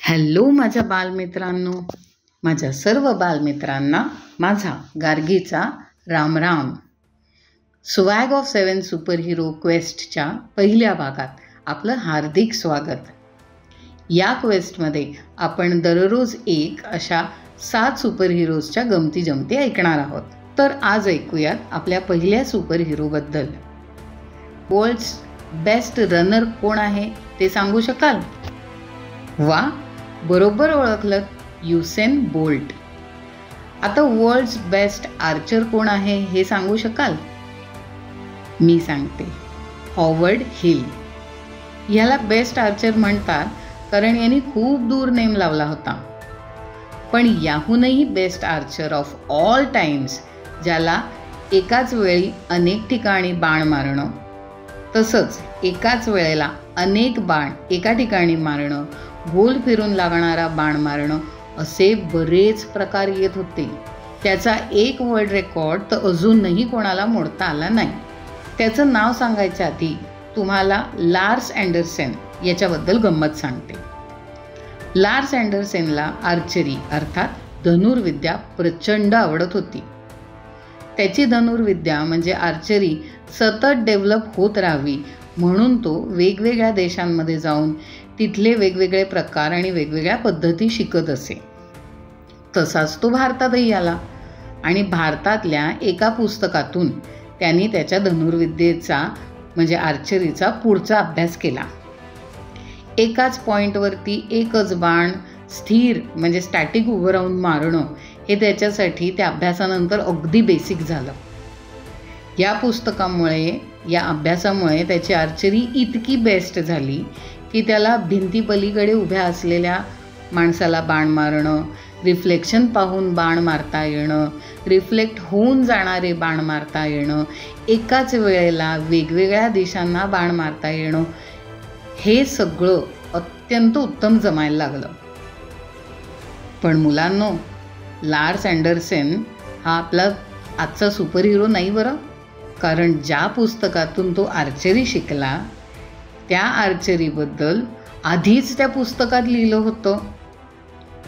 Hello माझ्या बालमित्रांनो, माझ्या सर्व बालमित्रांना माझा गार्गीचा Ram Ram. Swag of 7 super hero क्वेस्टच्या पहिल्या भागात आपलं हार्दिक स्वागत. या क्वेस्टमध्ये आपण दररोज एक अशा 7 सुपर हिरोजच्या गमती जमती ऐकणार आहोत. तर आज ऐकूयात आपल्या पहिल्या सुपर हिरोबद्दल. वर्ल्ड्स बेस्ट रनर कोण आहे ते सांगू शकाल? वा, बरोबर ओळखलं, युसेन बोल्ट. आता वर्ल्ड्स बेस्ट आर्चर कोण आहे हे सांगू शकाल? मी सांगते, हॉवर्ड हिल. ह्याला बेस्ट आर्चर म्हणतात कारण यांनी खूप दूर नेम लावला होता. पण याहूनही best archer of all times, ज्याला एकाच वेळी अनेक ठिकाणी बाण मारणं, तसंच एकाच वेळेला अनेक बाण एका ठिकाणी मारणं, गोल फिरून लागणारा बाण मारणं, असे बरेच प्रकार येत होते. त्याचा एक वर्ल्ड रेकॉर्ड तर अजूनही कोणाला मोडता आला नाही. त्याचं नाव सांगायच्या आधी तुम्हाला लार्स अँडरसेन याच्याबद्दल गंमत सांगते. लार्स अँडरसेनला आर्चरी अर्थात धनुर्विद्या प्रचंड आवडत होती. त्याची धनुर्विद्या म्हणजे आर्चरी सतत डेव्हलप होत राहावी म्हणून तो वेगवेगळ्या देशांमध्ये जाऊन तिथले वेगवेगळे प्रकार आणि वेगवेगळ्या पद्धती शिकत असे. तसाच तो भारतातही आला आणि भारतातल्या एका पुस्तकातून त्यांनी त्याच्या धनुर्विद्येचा म्हणजे आर्चरीचा पुढचा अभ्यास केला. एकाच पॉईंटवरती एकच बाण स्थिर म्हणजे स्टॅटिक उभं राहून मारणं हे त्याच्यासाठी त्या अभ्यासानंतर अगदी बेसिक झालं. या पुस्तकामुळे, या अभ्यासामुळे त्याची आर्चरी इतकी बेस्ट झाली की त्याला भिंतीपलीकडे उभ्या असलेल्या माणसाला बाण मारणं, रिफ्लेक्शन पाहून बाण मारता येणं, रिफ्लेक्ट होऊन जाणारे बाण मारता येणं, एकाच वेळेला वेगवेगळ्या दिशांना बाण मारता येणं, हे सगळं अत्यंत उत्तम जमायला लागलं. पण मुलांनो, लार्स अँडरसेन हा आपला आजचा सुपर हिरो नाही बरं. कारण ज्या पुस्तकातून तो आर्चरी शिकला त्या आर्चरीबद्दल आधीच त्या पुस्तकात लिहिलं होतं.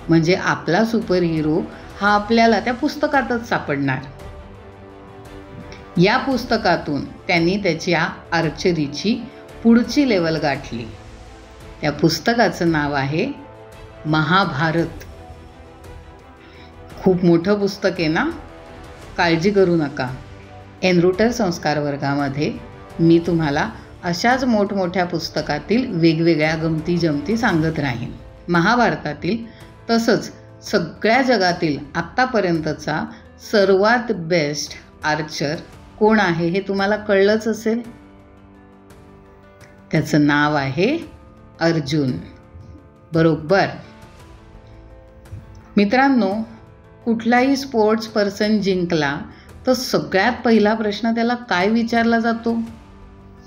म्हणजे आपला सुपर हिरो हा आपल्याला त्या पुस्तकातच सापडणार. या पुस्तकातून त्यांनी त्याच्या आर्चरीची पुढची लेवल गाठली. त्या पुस्तकाचं नाव आहे महाभारत. खूप मोठं पुस्तक आहे ना, काळजी करू नका. एनरूटर संस्कार वर्गामध्ये मी तुम्हाला अशाच मोठमोठ्या पुस्तकातील वेगवेगळ्या गमती जमती सांगत राहीन. महाभारतातील तसंच सगळ्या जगातील आत्तापर्यंतचा सर्वात बेस्ट आर्चर कोण आहे हे तुम्हाला कळलंच असेल. त्याचं नाव आहे अर्जुन. बरोबर. मित्रांनो, कुठलाही स्पोर्ट्स पर्सन जिंकला तर सगळ्यात पहिला प्रश्न त्याला काय विचारला जातो?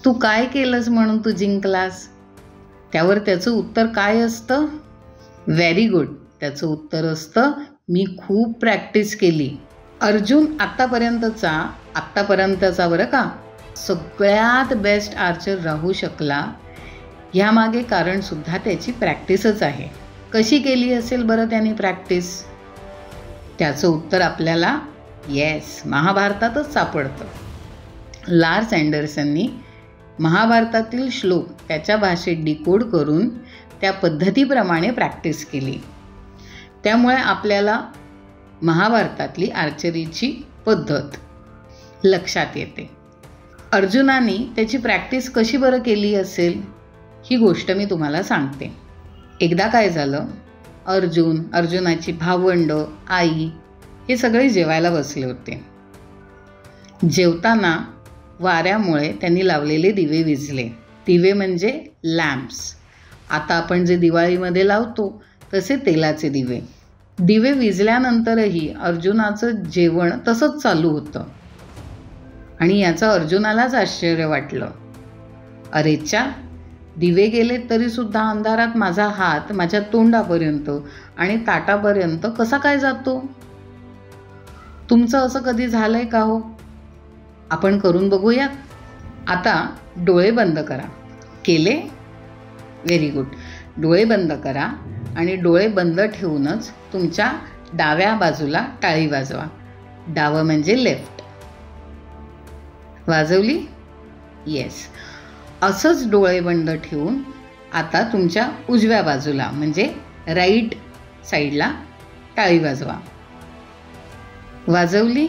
तू काय केलंस म्हणून तू जिंकलास? त्यावर त्याचं उत्तर काय असतं? Very good. त्याचं उत्तर असतं, मी खूप प्रॅक्टिस केली. अर्जुन आत्तापर्यंतचा बरं का सगळ्यात बेस्ट आर्चर राहू शकला ह्यामागे कारणसुद्धा त्याची प्रॅक्टिसच आहे. कशी केली असेल बरं त्यांनी प्रॅक्टिस? त्याचं उत्तर आपल्याला महाभारतातच सापडतं. लार्स अँडरसननी महाभारतातील श्लोक त्याच्या भाषेत डिकोड करून त्या पद्धतीप्रमाणे प्रॅक्टिस केली. त्यामुळे आपल्याला महाभारतातली आर्चरीची पद्धत लक्षात येते. अर्जुनाने त्याची प्रॅक्टिस कशी बरं केली असेल ही गोष्ट मी तुम्हाला सांगते. एकदा काय झालं, अर्जुनाची भावंडं, आई हे सगळे जेवायला बसले होते. जेवताना वाऱ्यामुळे त्यांनी लावलेले दिवे विझले. दिवे म्हणजे लॅम्प्स. आता आपण जे दिवाळीमध्ये लावतो तसे तेलाचे दिवे. दिवे विझल्यानंतरही अर्जुनाचं जेवण तसंच चालू होतं आणि याचं अर्जुनालाच आश्चर्य वाटलं. अरेच्या, दिवे गेले तरीसुद्धा अंधारात माझा हात माझ्या तोंडापर्यंत आणि ताटापर्यंत कसा काय जातो? तुमचं असं कधी झालंय का हो? आपण करून बघूयात. आता डोळे बंद करा. केले? Very good. डोळे बंद करा आणि डोळे बंद ठेवूनच तुमच्या डाव्या बाजूला टाळी वाजवा. डावं म्हणजे लेफ्ट. वाजवली? येस. असंच डोळे बंद ठेवून आता तुमच्या उजव्या बाजूला म्हणजे राईट साईडला टाळी वाजवा. वाजवली?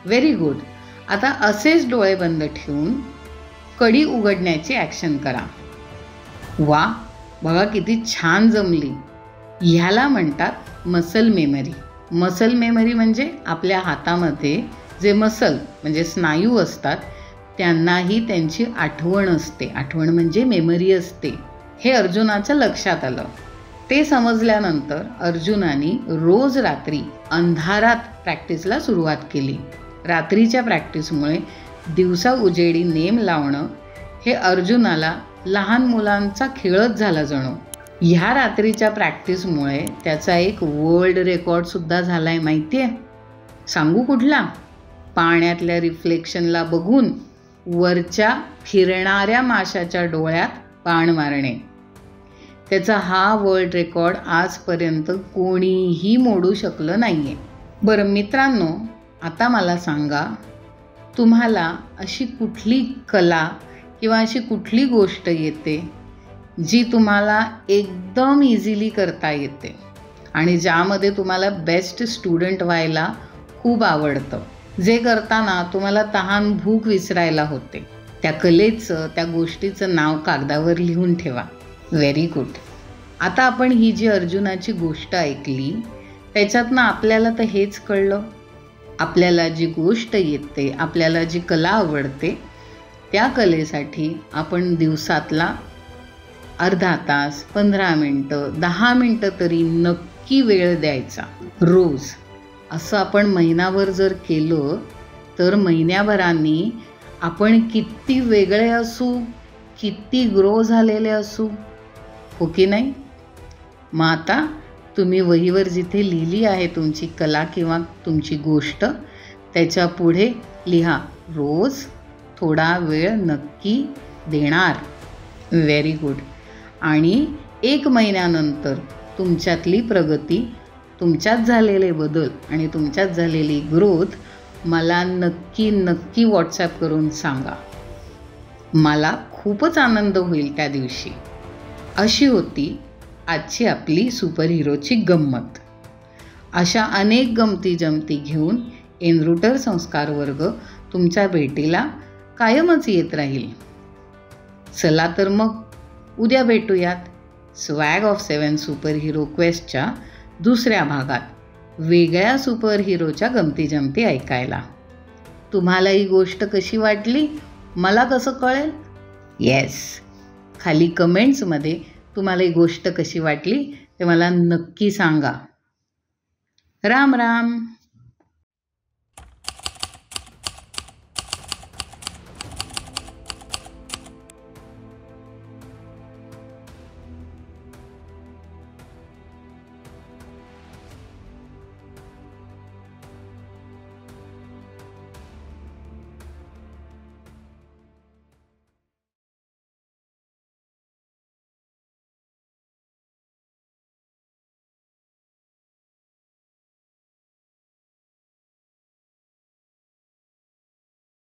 Very good. आता असेच डोळे बंद ठेवून कडी उघडण्याची ॲक्शन करा. वा, बघा किती छान जमली. ह्याला म्हणतात मसल मेमरी. मसल मेमरी म्हणजे आपल्या हातामध्ये जे मसल म्हणजे स्नायू असतात त्यांनाही त्यांची आठवण असते. आठवण म्हणजे मेमरी असते. हे अर्जुनाच्या लक्षात आलं. ते समजल्यानंतर अर्जुनाने रोज रात्री अंधारात प्रॅक्टिसला सुरुवात केली. रात्रीच्या प्रॅक्टिसमुळे दिवसा उजेडी नेम लावणं हे अर्जुनाला लहान मुलांचा खेळच झाला जणू. ह्या रात्रीच्या प्रॅक्टिसमुळे त्याचा एक वर्ल्ड रेकॉर्डसुद्धा झाला आहे. माहिती आहे? सांगू कुठला? पाण्यातल्या रिफ्लेक्शनला बघून वरच्या फिरणाऱ्या माशाच्या डोळ्यात बाण मारणे. त्याचा हा वर्ल्ड रेकॉर्ड आजपर्यंत कोणीही मोडू शकलं नाही आहे. बरं मित्रांनो, आता मला सांगा, तुम्हाला अशी कुठली कला किंवा अशी कुठली गोष्ट येते जी तुम्हाला एकदम इझिली करता येते आणि ज्यामध्ये तुम्हाला बेस्ट स्टुडंट व्हायला खूप आवडतं, जे करताना तुम्हाला तहान भूक विसरायला होते? त्या कलेचं, त्या गोष्टीचं नाव कागदावर लिहून ठेवा. Very good. आता आपण ही जी अर्जुनाची गोष्ट ऐकली त्याच्यातनं आपल्याला तर हेच कळलं, आपल्याला जी गोष्ट येते, आपल्याला जी कला आवडते त्या कलेसाठी आपण दिवसातला अर्धा तास, 15 मिनटं, 10 मिनटं तरी नक्की वेळ द्यायचा रोज. असं आपण महिनाभर जर केलं तर महिन्याभराने आपण किती वेगळे असू, किती ग्रो झालेले असू, हो की नाही? मग आता तुम्ही वहीवर जिथे लिहिली आहे तुमची कला किंवा तुमची गोष्ट त्याच्या पुढे लिहा, रोज थोडा वेळ नक्की देणार. Very good. आणि 1 महिन्यानंतर तुमच्यातली प्रगती, तुमच्यात झालेले बदल आणि तुमच्यात झालेली ग्रोथ मला नक्की नक्की व्हॉट्सॲप करून सांगा. मला खूपच आनंद होईल त्या दिवशी. अशी होती आजची आपली सुपर हिरोची गंमत. अशा अनेक गमती जमती घेऊन एनरूटर संस्कार वर्ग तुमच्या भेटीला कायमच येत राहील. चला तर मग उद्या भेटूयात स्वॅग ऑफ 7 सुपर हिरो क्वेस्टच्या दुसऱ्या भागात वेगळ्या सुपर हिरोच्या गमती जमती ऐकायला. तुम्हाला ही गोष्ट कशी वाटली मला कसं कळेल? येस, खाली कमेंट्समध्ये तुम्हाला ही गोष्ट कशी वाटली ते मला नक्की सांगा. राम राम.